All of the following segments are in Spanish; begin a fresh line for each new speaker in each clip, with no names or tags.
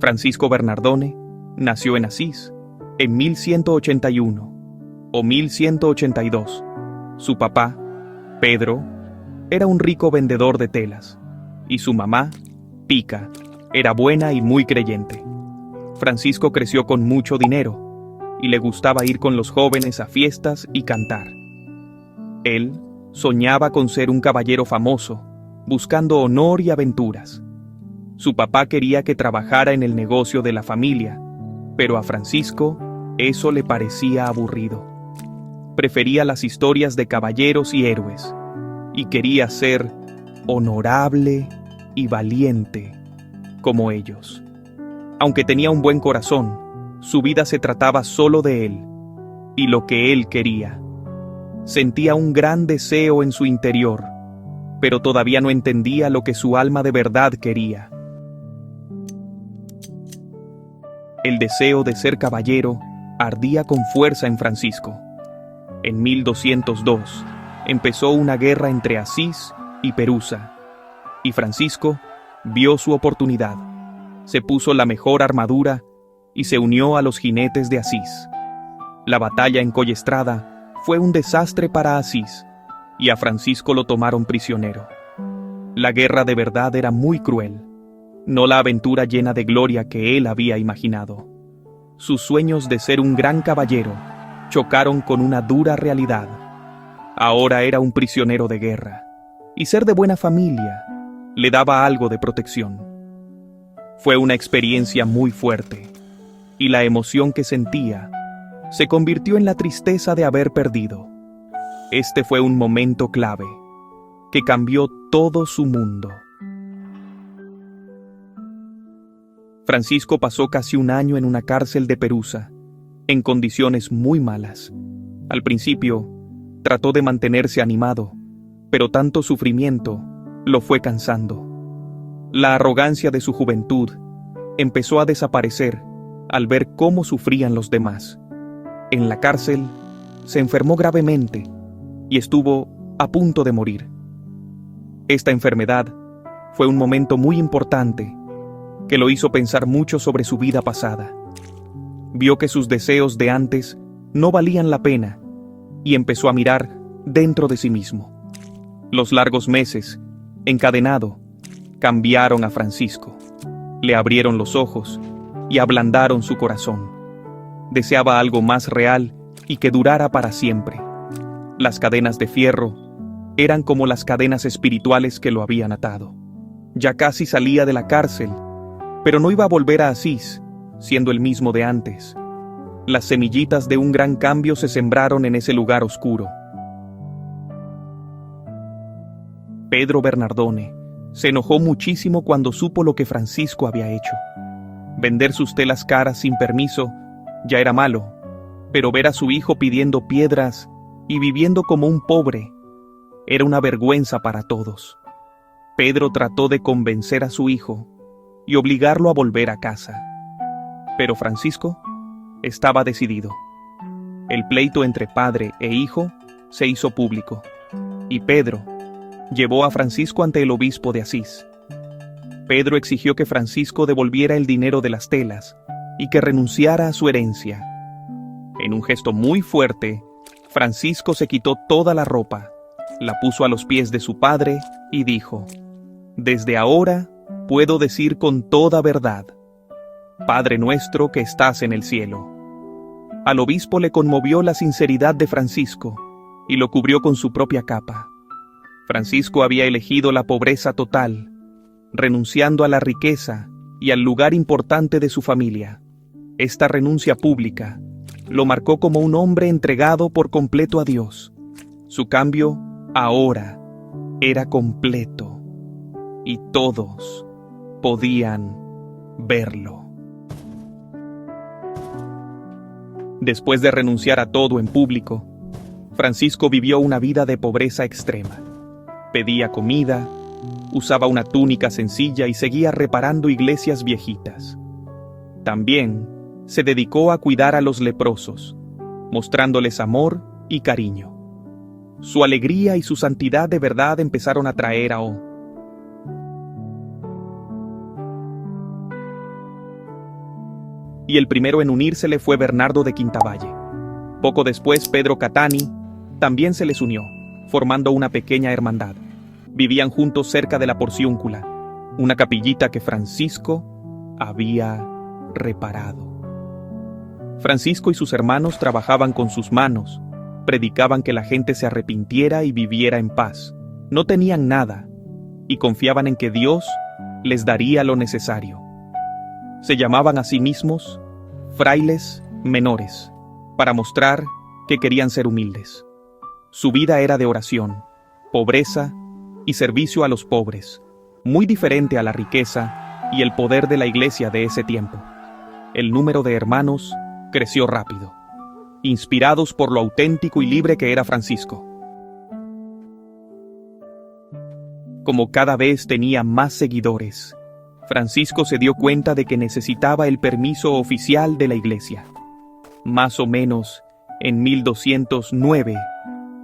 Francisco Bernardone nació en Asís en 1181 o 1182. Su papá, Pedro, era un rico vendedor de telas, y su mamá, Pica, era buena y muy creyente. Francisco creció con mucho dinero, y le gustaba ir con los jóvenes a fiestas y cantar. Él soñaba con ser un caballero famoso, buscando honor y aventuras. Su papá quería que trabajara en el negocio de la familia, pero a Francisco eso le parecía aburrido. Prefería las historias de caballeros y héroes, y quería ser honorable y valiente como ellos. Aunque tenía un buen corazón, su vida se trataba solo de él y lo que él quería. Sentía un gran deseo en su interior, pero todavía no entendía lo que su alma de verdad quería. El deseo de ser caballero ardía con fuerza en Francisco. En 1202 empezó una guerra entre Asís y Perusa, y Francisco vio su oportunidad. Se puso la mejor armadura y se unió a los jinetes de Asís. La batalla en Collestrada fue un desastre para Asís, y a Francisco lo tomaron prisionero. La guerra de verdad era muy cruel, no la aventura llena de gloria que él había imaginado. Sus sueños de ser un gran caballero chocaron con una dura realidad. Ahora era un prisionero de guerra, y ser de buena familia le daba algo de protección. Fue una experiencia muy fuerte, y la emoción que sentía se convirtió en la tristeza de haber perdido. Este fue un momento clave que cambió todo su mundo. Francisco pasó casi un año en una cárcel de Perusa, en condiciones muy malas. Al principio, trató de mantenerse animado, pero tanto sufrimiento lo fue cansando. La arrogancia de su juventud empezó a desaparecer al ver cómo sufrían los demás. En la cárcel, se enfermó gravemente y estuvo a punto de morir. Esta enfermedad fue un momento muy importante que lo hizo pensar mucho sobre su vida pasada. Vio que sus deseos de antes no valían la pena y empezó a mirar dentro de sí mismo. Los largos meses, encadenado, cambiaron a Francisco. Le abrieron los ojos y ablandaron su corazón. Deseaba algo más real y que durara para siempre. Las cadenas de fierro eran como las cadenas espirituales que lo habían atado. Ya casi salía de la cárcel, pero no iba a volver a Asís, siendo el mismo de antes. Las semillitas de un gran cambio se sembraron en ese lugar oscuro. Pedro Bernardone se enojó muchísimo cuando supo lo que Francisco había hecho. Vender sus telas caras sin permiso ya era malo, pero ver a su hijo pidiendo piedras y viviendo como un pobre era una vergüenza para todos. Pedro trató de convencer a su hijo y obligarlo a volver a casa. Pero Francisco estaba decidido. El pleito entre padre e hijo se hizo público, y Pedro llevó a Francisco ante el obispo de Asís. Pedro exigió que Francisco devolviera el dinero de las telas y que renunciara a su herencia. En un gesto muy fuerte, Francisco se quitó toda la ropa, la puso a los pies de su padre y dijo: «Desde ahora puedo decir con toda verdad: Padre nuestro que estás en el cielo». Al obispo le conmovió la sinceridad de Francisco y lo cubrió con su propia capa. Francisco había elegido la pobreza total, renunciando a la riqueza y al lugar importante de su familia. Esta renuncia pública lo marcó como un hombre entregado por completo a Dios. Su cambio ahora era completo y todos podían verlo. Después de renunciar a todo en público, Francisco vivió una vida de pobreza extrema. Pedía comida, usaba una túnica sencilla y seguía reparando iglesias viejitas. También se dedicó a cuidar a los leprosos, mostrándoles amor y cariño. Su alegría y su santidad de verdad empezaron a traer y el primero en unírsele fue Bernardo de Quintavalle. Poco después, Pedro Catani también se les unió, formando una pequeña hermandad. Vivían juntos cerca de la Porciúncula, una capillita que Francisco había reparado. Francisco y sus hermanos trabajaban con sus manos, predicaban que la gente se arrepintiera y viviera en paz. No tenían nada y confiaban en que Dios les daría lo necesario. Se llamaban a sí mismos frailes menores, para mostrar que querían ser humildes. Su vida era de oración, pobreza y servicio a los pobres, muy diferente a la riqueza y el poder de la iglesia de ese tiempo. El número de hermanos creció rápido, inspirados por lo auténtico y libre que era Francisco. Como cada vez tenía más seguidores, Francisco se dio cuenta de que necesitaba el permiso oficial de la iglesia. Más o menos en 1209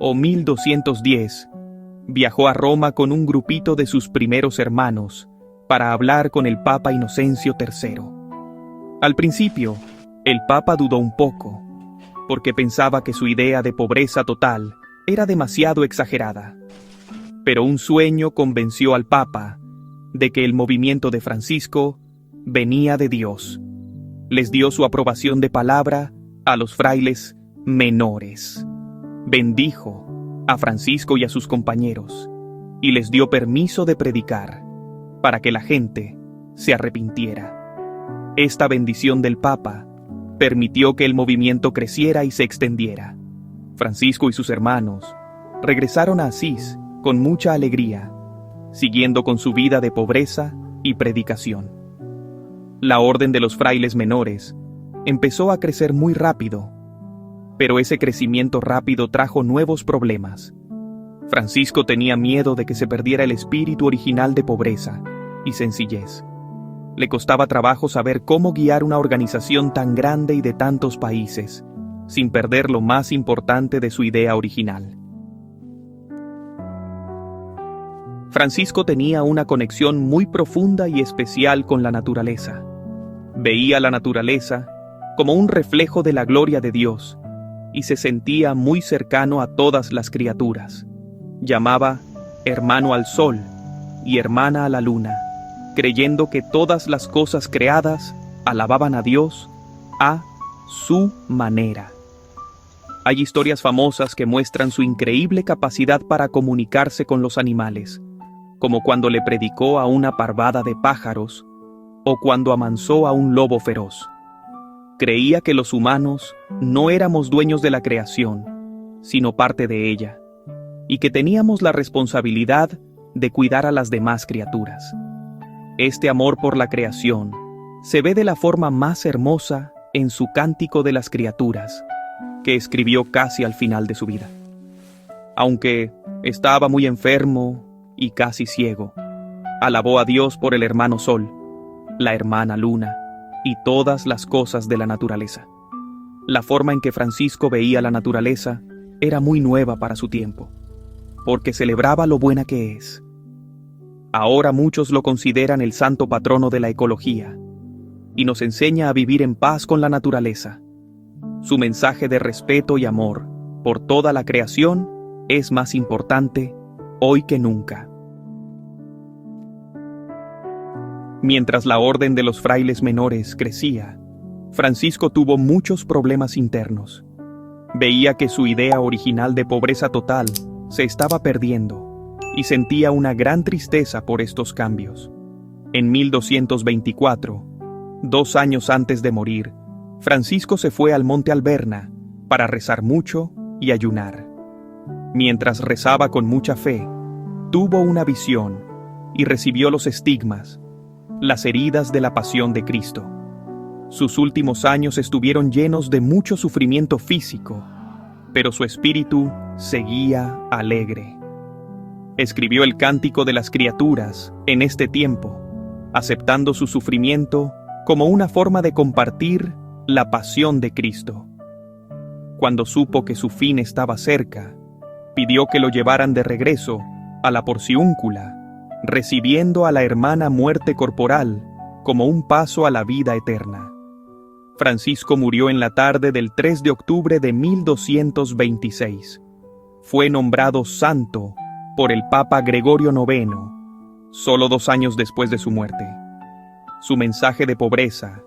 o 1210, viajó a Roma con un grupito de sus primeros hermanos para hablar con el Papa Inocencio III. Al principio, el Papa dudó un poco, porque pensaba que su idea de pobreza total era demasiado exagerada. Pero un sueño convenció al Papa de que el movimiento de Francisco venía de Dios. Les dio su aprobación de palabra a los frailes menores. Bendijo a Francisco y a sus compañeros y les dio permiso de predicar para que la gente se arrepintiera. Esta bendición del Papa permitió que el movimiento creciera y se extendiera. Francisco y sus hermanos regresaron a Asís con mucha alegría, siguiendo con su vida de pobreza y predicación. La orden de los frailes menores empezó a crecer muy rápido, pero ese crecimiento rápido trajo nuevos problemas. Francisco tenía miedo de que se perdiera el espíritu original de pobreza y sencillez. Le costaba trabajo saber cómo guiar una organización tan grande y de tantos países, sin perder lo más importante de su idea original. Francisco tenía una conexión muy profunda y especial con la naturaleza. Veía la naturaleza como un reflejo de la gloria de Dios y se sentía muy cercano a todas las criaturas. Llamaba hermano al sol y hermana a la luna, creyendo que todas las cosas creadas alababan a Dios a su manera. Hay historias famosas que muestran su increíble capacidad para comunicarse con los animales, como cuando le predicó a una parvada de pájaros o cuando amansó a un lobo feroz. Creía que los humanos no éramos dueños de la creación, sino parte de ella, y que teníamos la responsabilidad de cuidar a las demás criaturas. Este amor por la creación se ve de la forma más hermosa en su Cántico de las Criaturas, que escribió casi al final de su vida. Aunque estaba muy enfermo y casi ciego, alabó a Dios por el hermano Sol, la hermana Luna y todas las cosas de la naturaleza. La forma en que Francisco veía la naturaleza era muy nueva para su tiempo, porque celebraba lo buena que es. Ahora muchos lo consideran el santo patrono de la ecología y nos enseña a vivir en paz con la naturaleza. Su mensaje de respeto y amor por toda la creación es más importante hoy que nunca. Mientras la orden de los frailes menores crecía, Francisco tuvo muchos problemas internos. Veía que su idea original de pobreza total se estaba perdiendo y sentía una gran tristeza por estos cambios. En 1224, 2 años antes de morir, Francisco se fue al monte Alberna para rezar mucho y ayunar. Mientras rezaba con mucha fe, tuvo una visión y recibió los estigmas, las heridas de la pasión de Cristo. Sus últimos años estuvieron llenos de mucho sufrimiento físico, pero su espíritu seguía alegre. Escribió el Cántico de las Criaturas en este tiempo, aceptando su sufrimiento como una forma de compartir la pasión de Cristo. Cuando supo que su fin estaba cerca, pidió que lo llevaran de regreso a la Porciúncula, recibiendo a la hermana muerte corporal como un paso a la vida eterna. Francisco murió en la tarde del 3 de octubre de 1226. Fue nombrado santo por el Papa Gregorio IX, solo 2 años después de su muerte. Su mensaje de pobreza,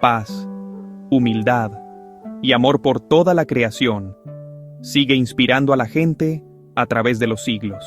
paz, humildad y amor por toda la creación sigue inspirando a la gente a través de los siglos.